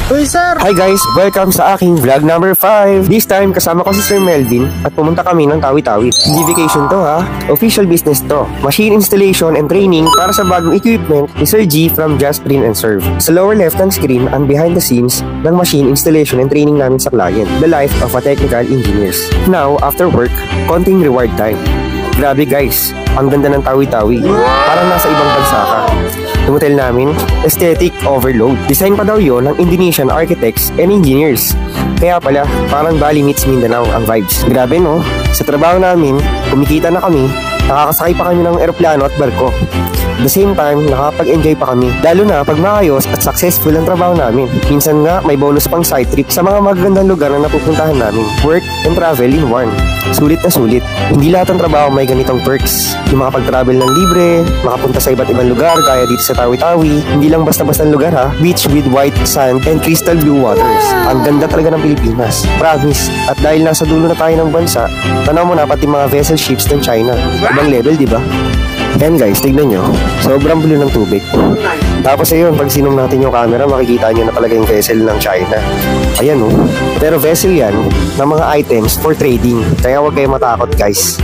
Uy, sir! Hi guys! Welcome sa aking vlog number 5. This time, kasama ko si Sir Melvin at pumunta kami ng Tawi-Tawi. Hindi vacation to ha. Official business to. Machine installation and training para sa bagong equipment ni Sir G from Just Print and Serve. Sa lower left-hand screen, ang behind the scenes ng machine installation and training namin sa client. The life of a technical engineers. Now, after work, konting reward time. Grabe guys, ang ganda ng Tawi-Tawi. Parang nasa ibang bansa ka. Yung hotel namin, aesthetic overload. Design pa daw yon ng Indonesian architects and engineers. Kaya pala, parang Bali meets Mindanao ang vibes. Grabe no? Sa trabaho namin, kumikita na kami, nakakasakay pa kami ng eroplano at barko. At the same time, nakapag-enjoy pa kami. Lalo na pag maayos at successful ang trabaho namin. Minsan nga, may bonus pang side trip sa mga magagandang lugar na napupuntahan namin. Work and travel in one. Sulit na sulit. Hindi lahat ng trabaho may ganitong perks. Yung makapag-travel ng libre, makapunta sa iba't ibang lugar, gaya dito sa Tawi-Tawi. Hindi lang basta-basta lugar ha. Beach with white sand and crystal blue waters. Ang ganda talaga ng Pilipinas. Promise. At dahil nasa dulo na tayo ng bansa, tanaw mo na pati mga vessel ships ng China. Ibang level, di ba? Yan guys, tignan nyo. Sobrang blue ng tubig. Tapos ayun, pag sinom natin yung camera, makikita nyo na talaga yung vessel ng China. Ayan oh. Pero vessel yan ng mga items for trading. Kaya huwag kayo matakot guys.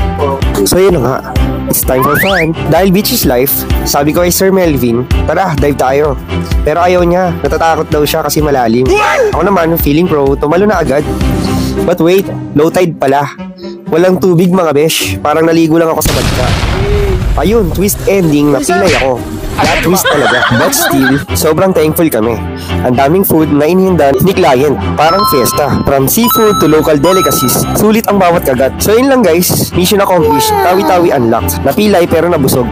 So yun na nga. It's time for fun. Dahil beach is life, sabi ko kay Sir Melvin, tara, dive tayo. Pero ayaw niya. Natatakot daw siya kasi malalim. Ako naman, feeling pro, tumalo na agad. But wait, low tide pala. Walang tubig mga besh. Parang naligo lang ako sa badka. Ayun, twist ending, napilay ako. That twist talaga. But still, sobrang thankful kami. Ang daming food na inihindan ni client. Parang fiesta. From seafood to local delicacies. Sulit ang bawat kagat. So yun lang guys, mission accomplished. Tawi-Tawi unlocked. Napilay pero nabusog.